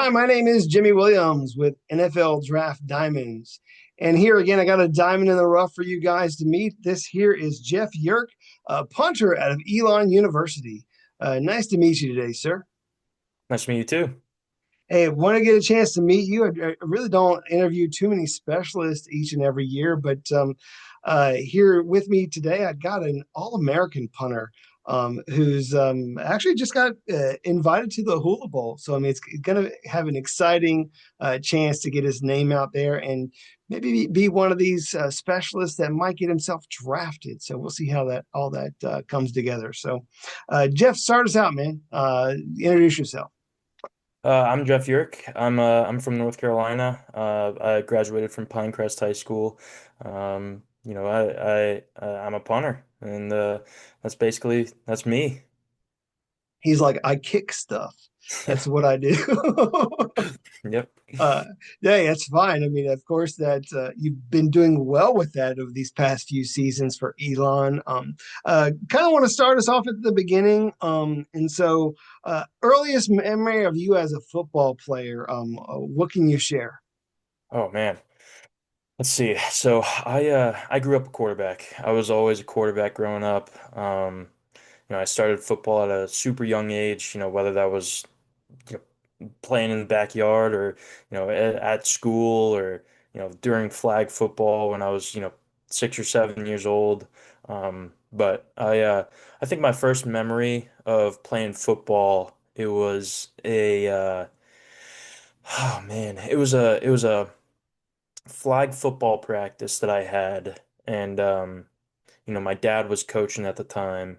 Hi, my name is Jimmy Williams with NFL Draft Diamonds. And here again, I got a diamond in the rough for you guys to meet. This here is Jeff Yurk, a punter out of Elon University. Nice to meet you today, sir. Nice to meet you too. Hey, want to get a chance to meet you. I really don't interview too many specialists each and every year, but here with me today, I got an All-American punter who's actually just got invited to the Hula Bowl. So, I mean, it's going to have an exciting chance to get his name out there and maybe be one of these specialists that might get himself drafted. So, we'll see how that all that comes together. So, Jeff, start us out, man. Introduce yourself. I'm Jeff Yurk. I'm from North Carolina. I graduated from Pinecrest High School. I'm a punter, and that's me. He's like, I kick stuff. That's what I do. Yep. uh, yeah, that's fine. I mean, of course, that you've been doing well with that over these past few seasons for Elon. Kind of want to start us off at the beginning. Earliest memory of you as a football player, what can you share? Oh man. Let's see. I grew up a quarterback. I was always a quarterback growing up. I started football at a super young age. Whether that was you playing in the backyard or at school or during flag football when I was 6 or 7 years old. But I think my first memory of playing football, it was a oh man, it was a flag football practice that I had. And my dad was coaching at the time,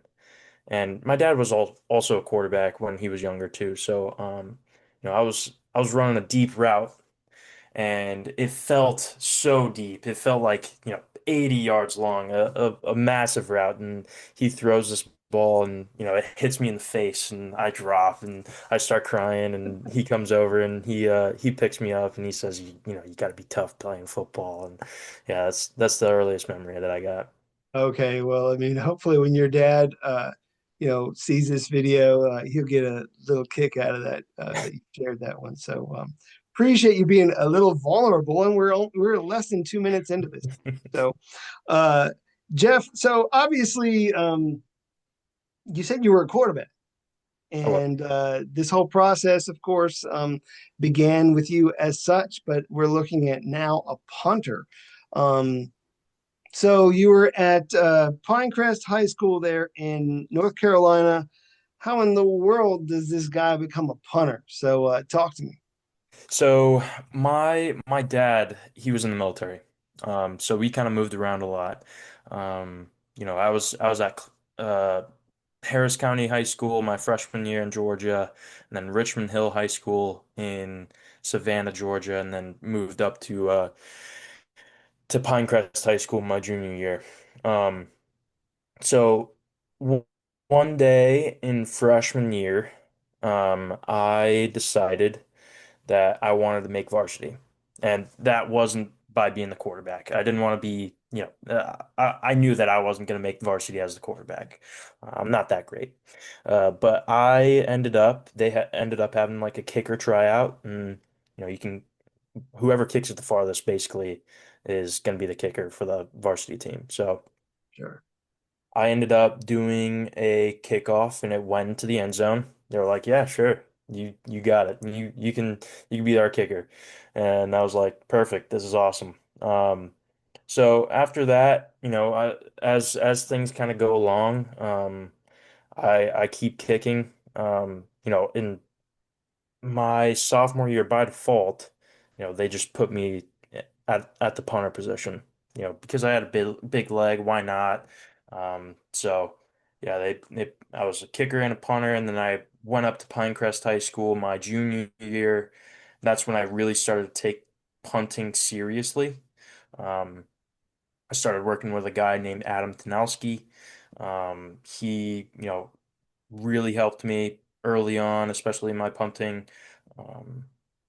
and my dad was also a quarterback when he was younger too. So I was running a deep route, and it felt so deep. It felt like 80 yards long, a massive route, and he throws this ball, and it hits me in the face, and I drop, and I start crying, and he comes over, and he picks me up, and he says, you got to be tough playing football, and yeah, that's the earliest memory that I got. Okay, well, I mean, hopefully when your dad, sees this video, he'll get a little kick out of that you shared that one. So appreciate you being a little vulnerable, and we're less than 2 minutes into this. So, uh, Jeff, so obviously, you said you were a quarterback, I was. and this whole process, of course, began with you as such, but we're looking at now a punter. Um, so you were at Pinecrest High School there in North Carolina. How in the world does this guy become a punter? So talk to me. So my dad, he was in the military. So we kind of moved around a lot. I was at Harris County High School my freshman year in Georgia, and then Richmond Hill High School in Savannah, Georgia, and then moved up to Pinecrest High School my junior year. Um, so w one day in freshman year, I decided that I wanted to make varsity. And that wasn't by being the quarterback. I didn't want to be, I knew that I wasn't going to make varsity as the quarterback. I'm not that great. But they ha ended up having like a kicker tryout. And, whoever kicks it the farthest basically is going to be the kicker for the varsity team. So Sure. I ended up doing a kickoff and it went into the end zone. They were like, "Yeah, sure. You got it. You can be our kicker." And I was like, "Perfect. This is awesome." So after that, as things kind of go along, I keep kicking. In my sophomore year by default, they just put me at the punter position, because I had a big leg, why not? So yeah, I was a kicker and a punter, and then I went up to Pinecrest High School my junior year. That's when I really started to take punting seriously. Um, I started working with a guy named Adam Tanowski. He, really helped me early on, especially in my punting. Um,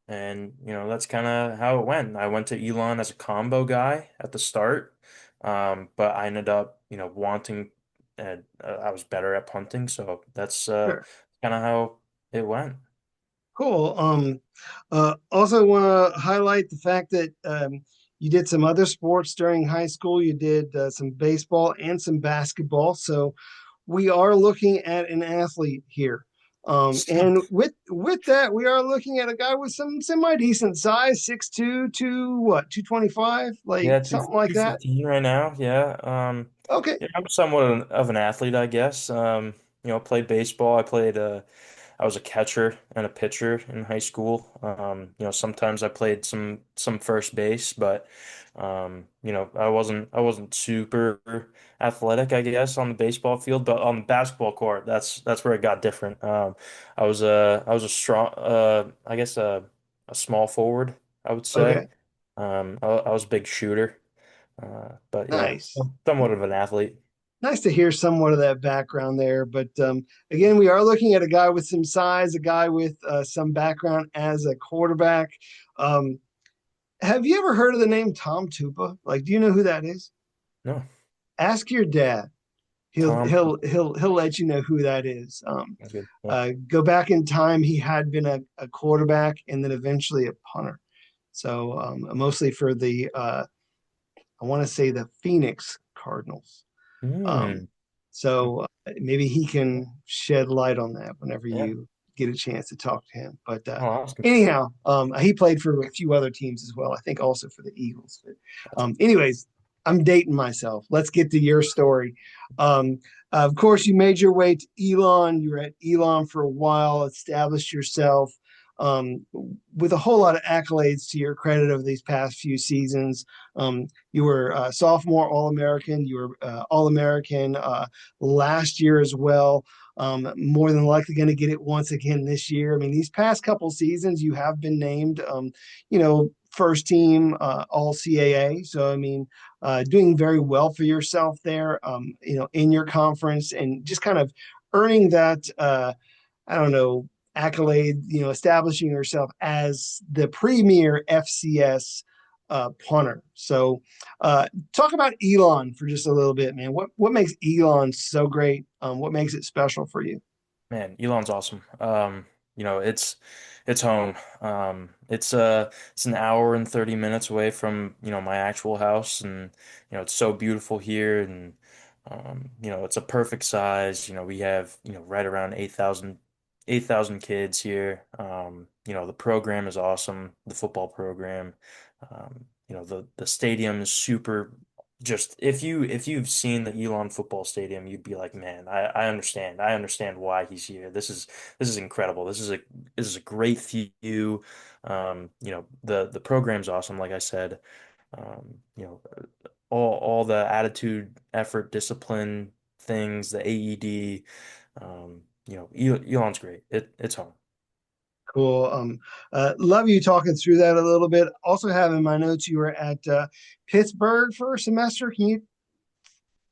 and that's kind of how it went. I went to Elon as a combo guy at the start, but I ended up, wanting, and I was better at punting, so that's Sure. kind of how it went. Cool. Also want to highlight the fact that you did some other sports during high school. You did some baseball and some basketball. So we are looking at an athlete here. And with that, we are looking at a guy with some semi decent size, 6'2", to what, 225, like Yeah, something like that. 215 right now. Yeah. Okay. Yeah, I'm somewhat of an athlete, I guess. Played baseball. I was a catcher and a pitcher in high school. Sometimes I played some first base, but I wasn't super athletic, I guess, on the baseball field, but on the basketball court, that's where it got different. I was a strong I guess a small forward, I would say. Okay. I was a big shooter. But yeah, Nice. somewhat of an athlete. Nice to hear somewhat of that background there. But again, we are looking at a guy with some size, a guy with some background as a quarterback. Um, have you ever heard of the name Tom Tupa? Like, do you know who that is? No, Ask your dad. He'll Tom. he'll let you know who that is. That's good. Yeah. Go back in time, he had been a quarterback and then eventually a punter. So mostly for the I want to say the Phoenix Cardinals. Um, Hmm. so maybe he can shed light on that whenever Yeah. you get a chance to talk to him. But I'll ask him. anyhow, he played for a few other teams as well. I think also for the Eagles. But, Gotcha. anyways, I'm dating myself. Let's get to your story. Of course, you made your way to Elon. You were at Elon for a while, established yourself um, with a whole lot of accolades to your credit over these past few seasons. You were sophomore All American. You were All American last year as well. More than likely going to get it once again this year. I mean, these past couple seasons, you have been named, first team All CAA. So, I mean, doing very well for yourself there, in your conference and just kind of earning that, I don't know, accolade, establishing yourself as the premier FCS punter. So, talk about Elon for just a little bit, man. What makes Elon so great? What makes it special for you? Man, Elon's awesome. It's home. It's an hour and 30 minutes away from, my actual house, and it's so beautiful here, and it's a perfect size. We have, right around 8,000 kids here. The program is awesome, the football program. The stadium is super. Just if you've seen the Elon football stadium, you'd be like, man, I understand. I understand why he's here. This is incredible. This is a great view. The program's awesome, like I said. Um, you know, all the attitude, effort, discipline things, the AED. Elon's great. It's home. Cool. Love you talking through that a little bit. Also have in my notes you were at Pittsburgh for a semester. Can you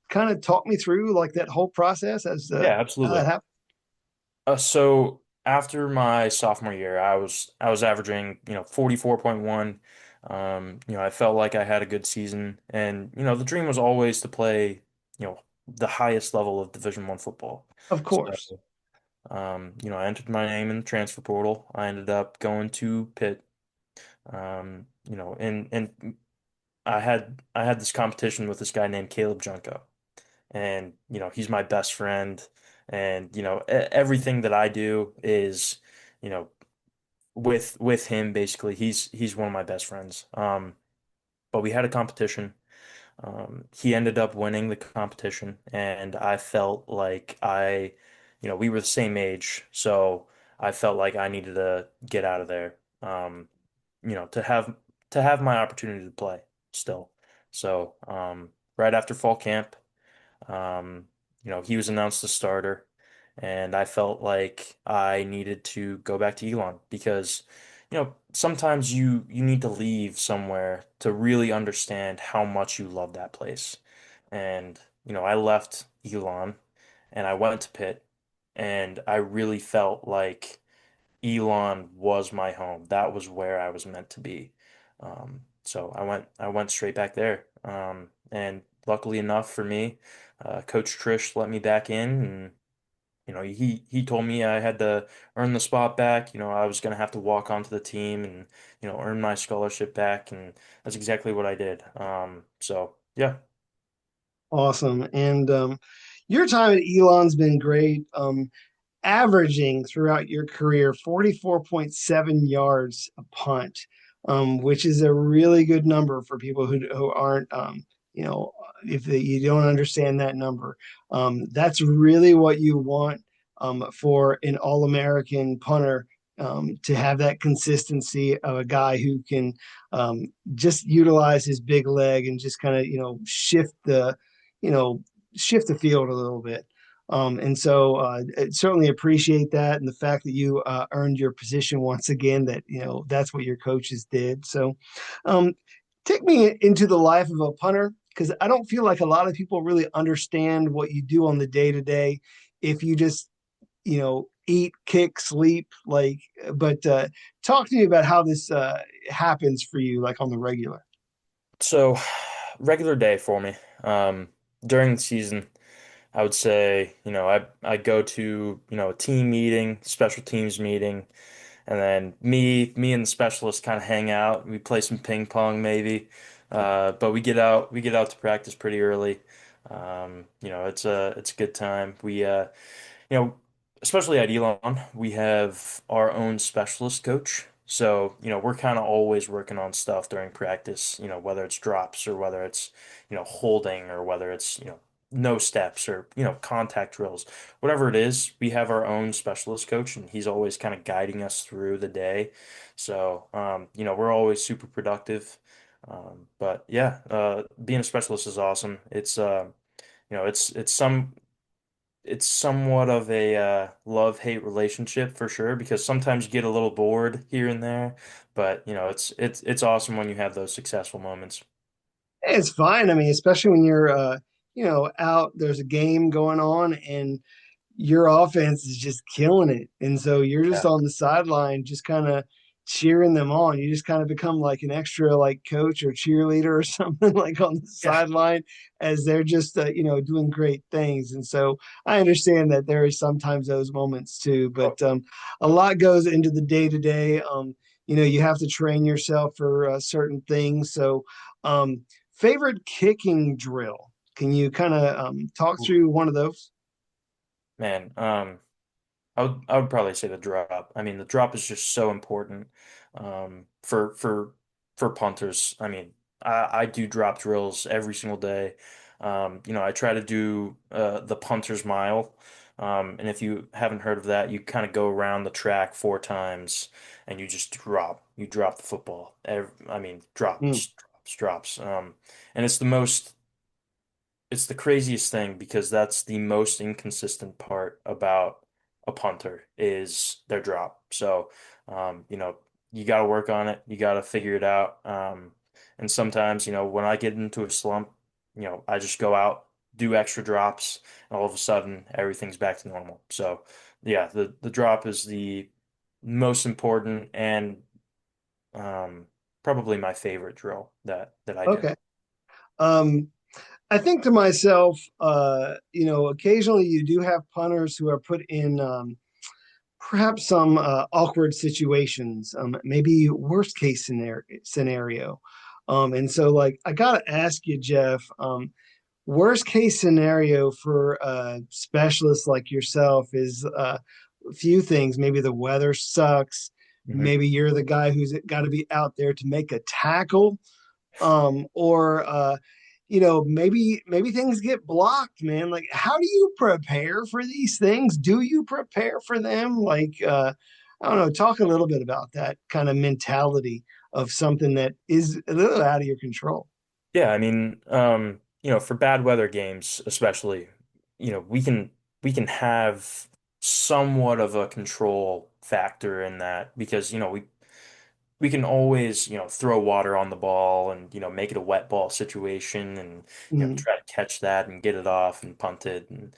kind of talk me through like that whole process as Yeah, how that absolutely. happened? So after my sophomore year, I was averaging, 44.1. I felt like I had a good season, and the dream was always to play, the highest level of Division I football. Of So, course. I entered my name in the transfer portal. I ended up going to Pitt. And I had this competition with this guy named Caleb Junko, and he's my best friend, and everything that I do is you know with him. Basically, he's one of my best friends. But we had a competition. He ended up winning the competition, and I felt like we were the same age, so I felt like I needed to get out of there. You know to have to have my opportunity to play still. So right after fall camp, he was announced the starter, and I felt like I needed to go back to Elon because, sometimes you need to leave somewhere to really understand how much you love that place. And, I left Elon and I went to Pitt, and I really felt like Elon was my home. That was where I was meant to be. So I went straight back there. And luckily enough for me, Coach Trish let me back in, he told me I had to earn the spot back. I was gonna have to walk onto the team and earn my scholarship back, and that's exactly what I did. So yeah. Awesome. And your time at Elon's been great. Averaging throughout your career 44.7 yards a punt, which is a really good number for people who aren't, you know, if you don't understand that number. That's really what you want for an All-American punter. To have that consistency of a guy who can just utilize his big leg and just kind of, you know, shift the field a little bit. And so I certainly appreciate that and the fact that you earned your position once again, that, that's what your coaches did. So um, take me into the life of a punter, because I don't feel like a lot of people really understand what you do on the day to day. If you just, eat, kick, sleep, but talk to me about how this happens for you, like on the regular. So regular day for me. During the season, I would say, I go to, a team meeting, special teams meeting, and then me and the specialist kind of hang out. We play some ping pong maybe. But we get out to practice pretty early. It's a good time. You know, Especially at Elon, we have our own specialist coach. So, we're kind of always working on stuff during practice, whether it's drops or whether it's, holding or whether it's, no steps or, contact drills. Whatever it is, we have our own specialist coach and he's always kind of guiding us through the day. So, we're always super productive. But yeah, being a specialist is awesome. You know, it's it's some it's somewhat of a love-hate relationship for sure because sometimes you get a little bored here and there, but it's awesome when you have those successful moments. It's fine. I mean, especially when you're, out, there's a game going on and your offense is just killing it. And so you're just Yeah. on the sideline, just kind of cheering them on. You just kind of become like an extra like coach or cheerleader or something like on the Yeah. sideline as they're just, doing great things. And so I understand that there is sometimes those moments too, Oh, but a lot goes into the day to day. You have to train yourself for certain things. So, favorite kicking drill. Can you kind of talk through one of those? man, I would probably say the drop. I mean, the drop is just so important for punters. I mean, I do drop drills every single day. I try to do the punter's mile. And if you haven't heard of that, you kind of go around the track 4 times and you just drop. You drop the football. I mean, Mm, drops. And it's the craziest thing because that's the most inconsistent part about a punter is their drop. So, um, you know, you got to work on it. You got to figure it out. And sometimes, when I get into a slump, I just go out, do extra drops, and all of a sudden everything's back to normal. So, yeah, the drop is the most important and um, probably my favorite drill that I do. okay. Um, I think to myself, occasionally you do have punters who are put in perhaps some awkward situations, maybe worst case scenario. And so, like, I gotta ask you, Jeff, worst case scenario for a specialist like yourself is a few things. Maybe the weather sucks. Mhm. Maybe you're the guy who's got to be out there to make a tackle, or maybe things get blocked, man. Like, how do you prepare for these things? Do you prepare for them? Like, I don't know, talk a little bit about that kind of mentality of something that is a little out of your control. Yeah, I mean, for bad weather games, especially, we can have somewhat of a control factor in that because, we can always, throw water on the ball and, make it a wet ball situation and, Mm, try to catch that and get it off and punt it. And,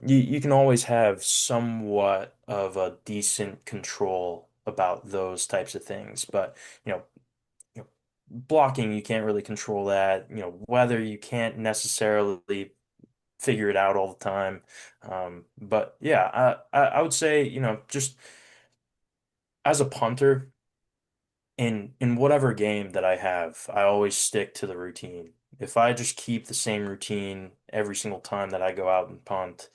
you can always have somewhat of a decent control about those types of things. But, you know, blocking, you can't really control that. Weather, you can't necessarily figure it out all the time. But yeah, I would say, just as a punter, in whatever game that I have, I always stick to the routine. If I just keep the same routine every single time that I go out and punt,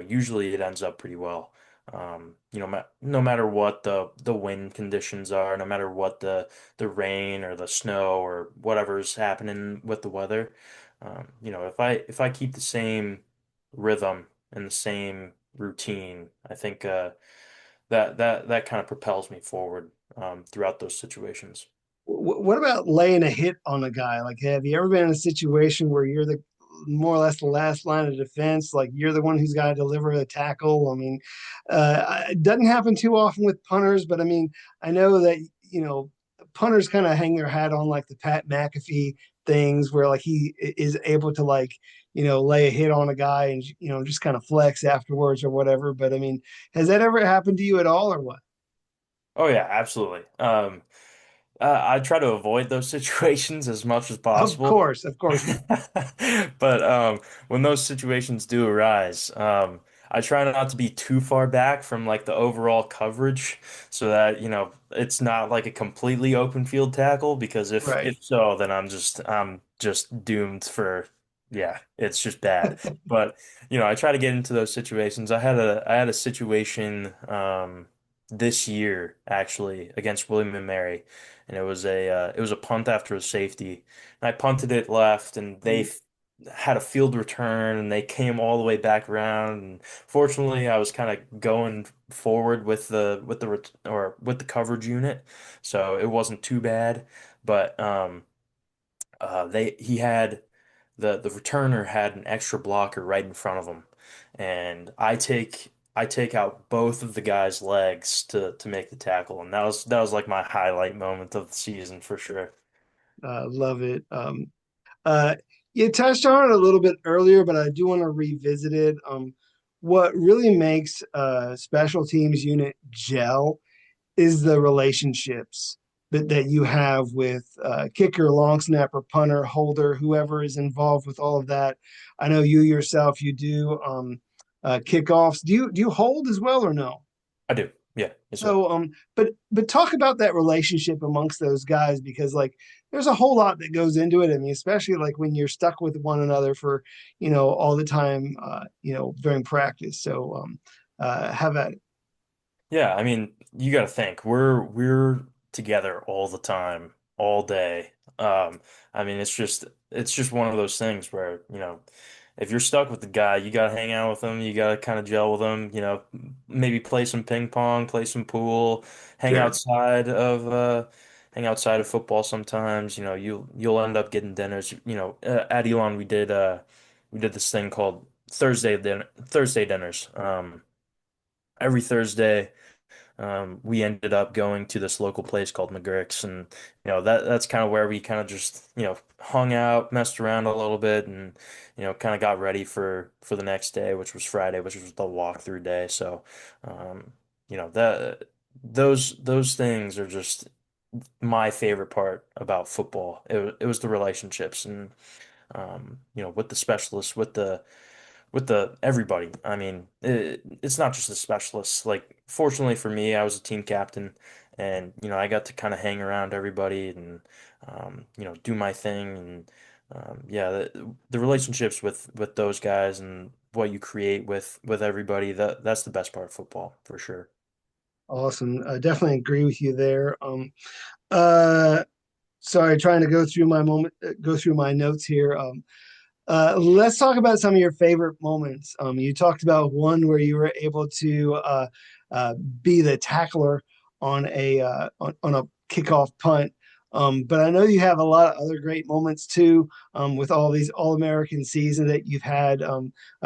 usually it ends up pretty well. No matter what the wind conditions are, no matter what the rain or the snow or whatever's happening with the weather, if I keep the same rhythm and the same routine, I think that kind of propels me forward throughout those situations. What about laying a hit on a guy? Like, have you ever been in a situation where you're the more or less the last line of defense? Like, you're the one who's got to deliver the tackle. I mean, it doesn't happen too often with punters, but I mean, I know that punters kind of hang their hat on like the Pat McAfee things, where like he is able to like lay a hit on a guy and just kind of flex afterwards or whatever. But I mean, has that ever happened to you at all, or what? Oh yeah, absolutely. I try to avoid those situations as much as Of possible. course, of course. But when those situations do arise, I try not to be too far back from like the overall coverage so that, it's not like a completely open field tackle because if Right. if so, then I'm just doomed for yeah, it's just bad. But, I try to get into those situations. I had a situation this year actually against William and Mary, and it was a punt after a safety. And I punted it left, and had a field return, and they came all the way back around. And fortunately, I was kind of going forward with the coverage unit, so it wasn't too bad. But they he had the returner had an extra blocker right in front of him, and I take out both of the guy's legs to make the tackle, and that was like my highlight moment of the season for sure. Love it. Uh, you touched on it a little bit earlier, but I do want to revisit it. What really makes a special teams unit gel is the relationships that you have with kicker, long snapper, punter, holder, whoever is involved with all of that. I know you yourself, you do kickoffs. Do you hold as well or no? I do. Yeah. Yes, sir. So, but talk about that relationship amongst those guys because like there's a whole lot that goes into it. I mean, especially like when you're stuck with one another for, all the time, during practice. So, have at it. Yeah, I mean, you got to think we're together all the time, all day. I mean, it's just one of those things where, if you're stuck with the guy, you got to hang out with him, you got to kind of gel with him, maybe play some ping pong, play some pool, hang Sure. outside of hang outside of football sometimes, you'll end up getting dinners, at Elon we did this thing called Thursday dinners. Every Thursday we ended up going to this local place called McGurk's, and that's kind of where we kind of just hung out, messed around a little bit, and kind of got ready for the next day, which was Friday, which was the walkthrough day. So, um, that those things are just my favorite part about football. It was the relationships and with the specialists, with the everybody. I mean, it's not just the specialists. Like, fortunately for me, I was a team captain, and I got to kind of hang around everybody and do my thing. And yeah, the relationships with those guys and what you create with everybody, that's the best part of football for sure. Awesome. I definitely agree with you there. Uh, Sorry, trying to go through my notes here. Let's talk about some of your favorite moments. You talked about one where you were able to uh, be the tackler on a kickoff punt. But I know you have a lot of other great moments too, with all these All-American seasons that you've had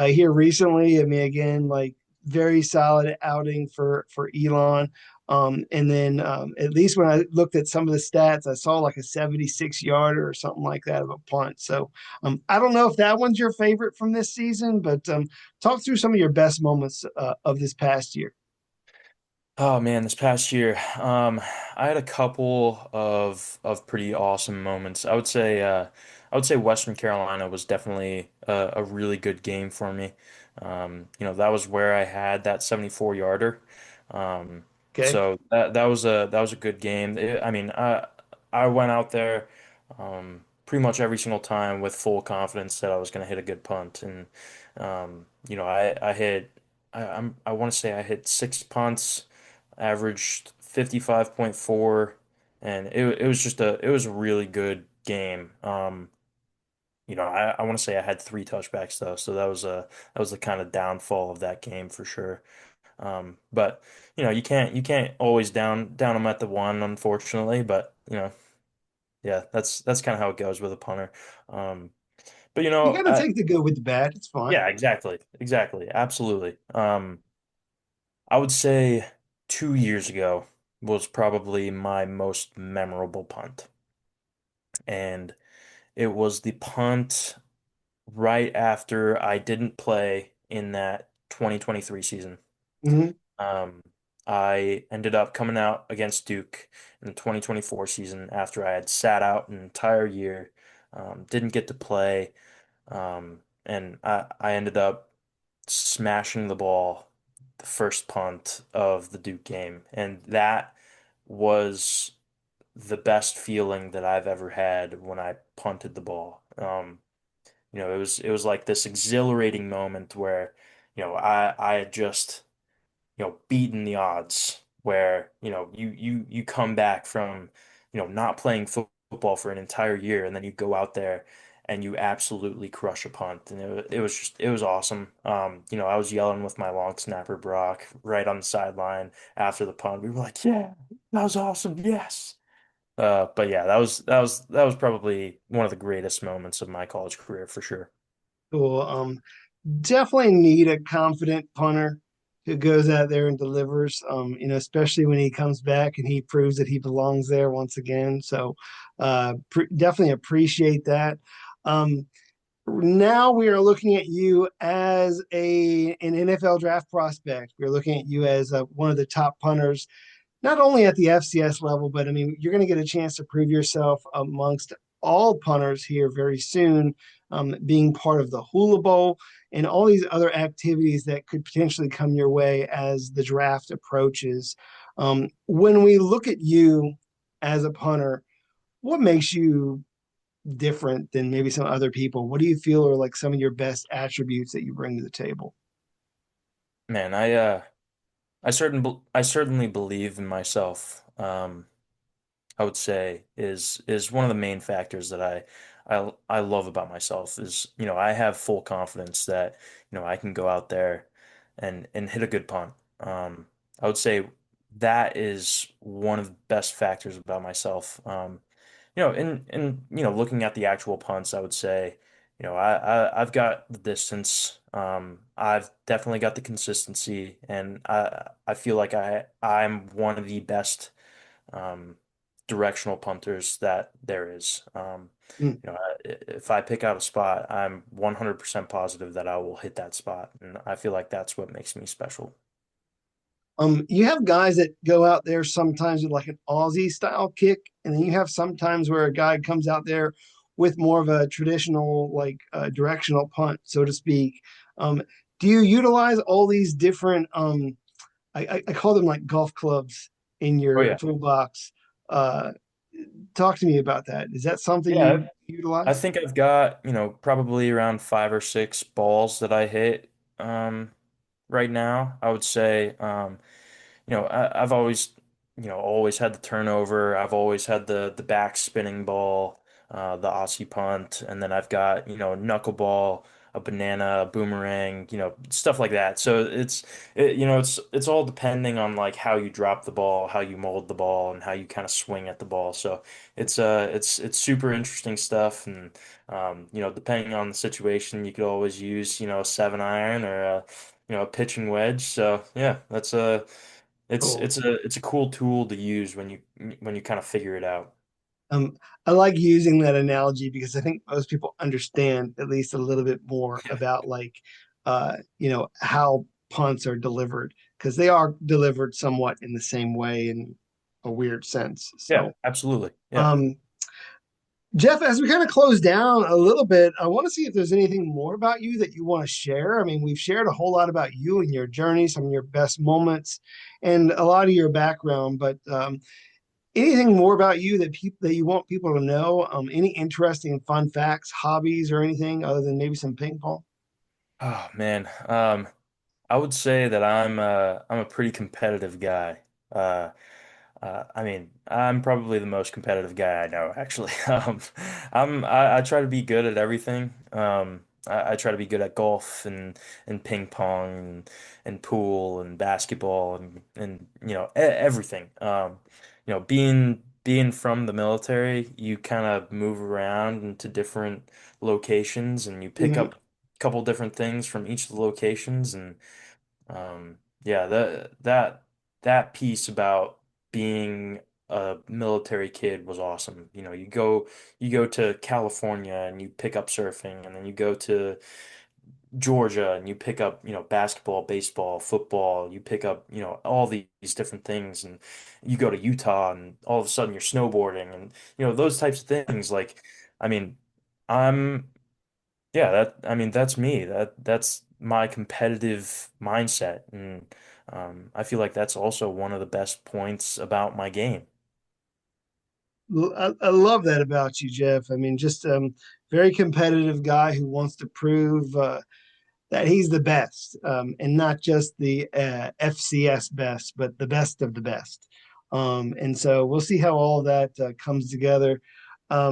here recently. I mean, again, like very solid outing for Elon. And then at least when I looked at some of the stats, I saw like a 76 yarder or something like that of a punt. So I don't know if that one's your favorite from this season, but talk through some of your best moments of this past year. Oh man, this past year, I had a couple of pretty awesome moments. I would say Western Carolina was definitely a really good game for me. That was where I had that 74 yarder. Um, Okay. so that was a good game. I went out there pretty much every single time with full confidence that I was going to hit a good punt, and I hit. I want to say I hit six punts, averaged 55.4, and it was just it was a really good game. I want to say I had three touchbacks though, so that was the kind of downfall of that game for sure. But you can't always down them at the one, unfortunately. But yeah, that's kind of how it goes with a punter. Um, but You gotta take the good with the bad. It's fine. yeah, exactly, absolutely. I would say 2 years ago was probably my most memorable punt. And it was the punt right after I didn't play in that 2023 season. Hmm. Um, I ended up coming out against Duke in the 2024 season after I had sat out an entire year, didn't get to play, and I ended up smashing the ball the first punt of the Duke game. And that was the best feeling that I've ever had when I punted the ball. It was like this exhilarating moment where, I had just, beaten the odds where, you come back from, not playing football for an entire year and then you go out there and you absolutely crush a punt. And it was awesome. I was yelling with my long snapper Brock right on the sideline after the punt. We were like, yeah, that was awesome. Yes. But yeah, that was probably one of the greatest moments of my college career for sure. Cool. Definitely need a confident punter who goes out there and delivers. Especially when he comes back and he proves that he belongs there once again. So, definitely appreciate that. Um, Now we are looking at you as an NFL draft prospect. We're looking at you as one of the top punters, not only at the FCS level, but I mean, you're going to get a chance to prove yourself amongst all punters here very soon, being part of the Hula Bowl and all these other activities that could potentially come your way as the draft approaches. When we look at you as a punter, what makes you different than maybe some other people? What do you feel are like some of your best attributes that you bring to the table? Man, I certainly believe in myself. I would say is one of the main factors that I love about myself is, I have full confidence that, I can go out there and hit a good punt. I would say that is one of the best factors about myself. Looking at the actual punts, I would say, I've got the distance. I've definitely got the consistency, and I feel like I'm one of the best um, directional punters that there is. Mm. If I pick out a spot, I'm 100% positive that I will hit that spot, and I feel like that's what makes me special. You have guys that go out there sometimes with like an Aussie style kick, and then you have sometimes where a guy comes out there with more of a traditional, like directional punt, so to speak. Um, do you utilize all these different, I call them like golf clubs in Oh your yeah. toolbox? Uh, Talk to me about that. Is that something Yeah, you I utilize? think I've got, probably around five or six balls that I hit right now. I would say I've always, always had the turnover. I've always had the back spinning ball, the Aussie punt, and then I've got, knuckleball, a banana, a boomerang, stuff like that. So it's all depending on like how you drop the ball, how you mold the ball, and how you kind of swing at the ball. So it's super interesting stuff, and depending on the situation, you could always use, a 7-iron or a pitching wedge. So yeah, that's Cool. it's a cool tool to use when you kind of figure it out. Um, I like using that analogy because I think most people understand at least a little bit more about like how punts are delivered. because they are delivered somewhat in the same way in a weird sense. Yeah, So, absolutely. Yeah. um, Jeff, as we kind of close down a little bit, I want to see if there's anything more about you that you want to share. I mean, we've shared a whole lot about you and your journey, some of your best moments, and a lot of your background. But anything more about you that people that you want people to know? Any interesting fun facts, hobbies, or anything other than maybe some ping pong? Oh man. I would say that I'm a pretty competitive guy. Uh, I mean, I'm probably the most competitive guy I know, actually. I try to be good at everything. I try to be good at golf and ping pong and pool and basketball and everything. Being from the military, you kind of move around into different locations and you pick Hmm. up a couple different things from each of the locations and yeah, that piece about being a military kid was awesome. You go to California and you pick up surfing, and then you go to Georgia and you pick up, basketball, baseball, football, you pick up, all these different things, and you go to Utah and all of a sudden you're snowboarding and those types of things. Like, I mean, I'm yeah, I mean, that's me. That's my competitive mindset, and I feel like that's also one of the best points about my game. I love that about you, Jeff. I mean, just very competitive guy who wants to prove that he's the best, and not just the FCS best, but the best of the best. And so we'll see how all that comes together. I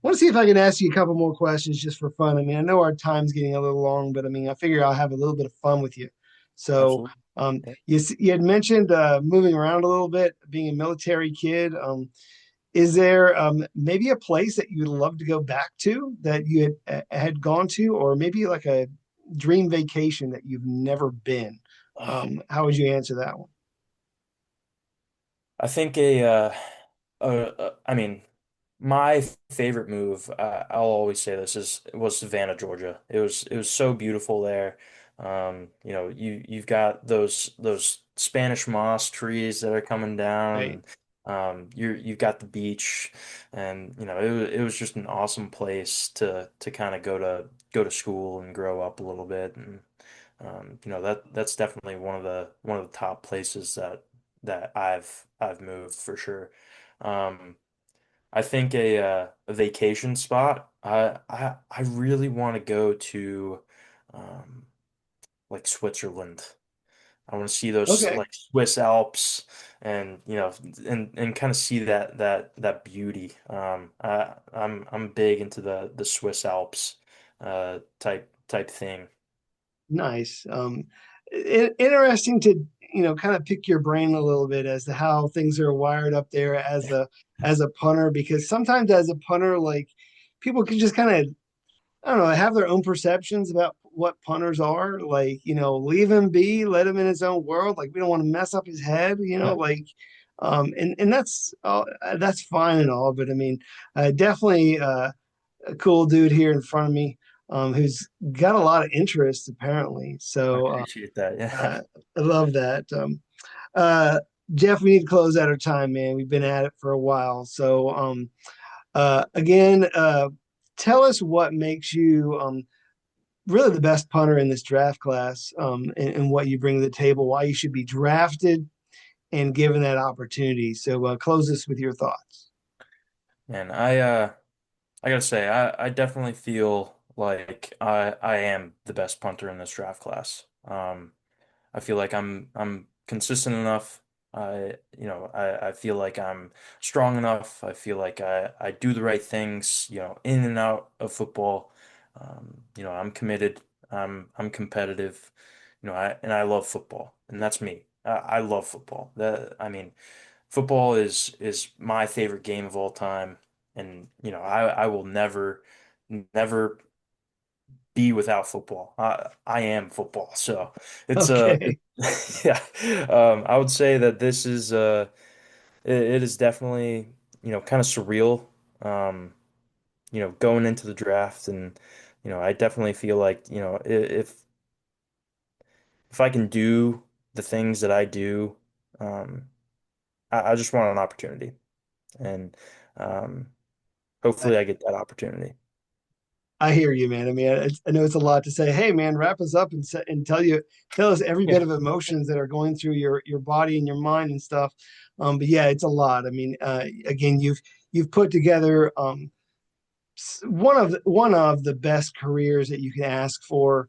want to see if I can ask you a couple more questions just for fun. I mean, I know our time's getting a little long, but I mean, I figure I'll have a little bit of fun with you. So, Absolutely. Yeah. you had mentioned moving around a little bit, being a military kid. Is there maybe a place that you'd love to go back to that you had gone to, or maybe like a dream vacation that you've never been? How would you answer that one? I think I mean, my favorite move, I'll always say this was Savannah, Georgia. It was so beautiful there. You've got those Spanish moss trees that are coming Right. down. You've got the beach, and it was just an awesome place to kind of go to school and grow up a little bit. And that's definitely one of the top places that I've moved for sure. Um, I think a vacation spot. I really want to go to um, like Switzerland. I want to see those Okay. like Swiss Alps and and kind of see that beauty. I'm big into the Swiss Alps type thing. Nice. Interesting to kind of pick your brain a little bit as to how things are wired up there as a punter, because sometimes as a punter, like people can just kind of I don't know, have their own perceptions about what punters are. Like, leave him be, let him in his own world. Like, we don't want to mess up his head, like, and that's fine and all. But I mean, definitely a cool dude here in front of me, who's got a lot of interest apparently. I So, appreciate that. Yeah. I love that. Uh, Jeff, we need to close out our time, man. We've been at it for a while. So, again, tell us what makes you really the best punter in this draft class, and what you bring to the table, why you should be drafted and given that opportunity. So close this with your thoughts. And I gotta say, I definitely feel like I am the best punter in this draft class. I feel like I'm consistent enough. I feel like I'm strong enough. I feel like I do the right things, in and out of football. I'm committed. I'm competitive. I love football, and that's me. I love football. I mean, football is my favorite game of all time, and I will never be without football. I am football. So it's Okay. yeah. I would say that this is it is definitely, kind of surreal. Um, going into the draft, and I definitely feel like, if I can do the things that I do, um, I just want an opportunity, and um, hopefully I get that opportunity. I hear you, man. I mean, I know it's a lot to say. Hey, man, wrap us up and and tell us every bit Yeah. of emotions that are going through your body and your mind and stuff. But yeah, it's a lot. I mean, again, you've put together one of the best careers that you can ask for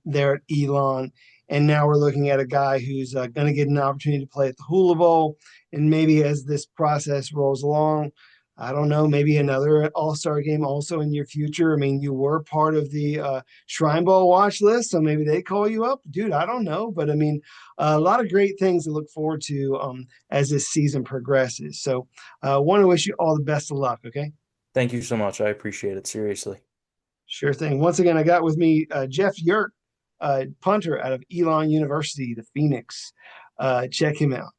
there at Elon. And now we're looking at a guy who's going to get an opportunity to play at the Hula Bowl. And maybe as this process rolls along, I don't know, maybe another All-Star game also in your future. I mean, you were part of the Shrine Bowl watch list, so maybe they call you up. Dude, I don't know. But I mean, a lot of great things to look forward to as this season progresses. So want to wish you all the best of luck, okay? Thank you so much. I appreciate it. Seriously. Sure thing. Once again, I got with me Jeff Yurk, punter out of Elon University, the Phoenix. Check him out.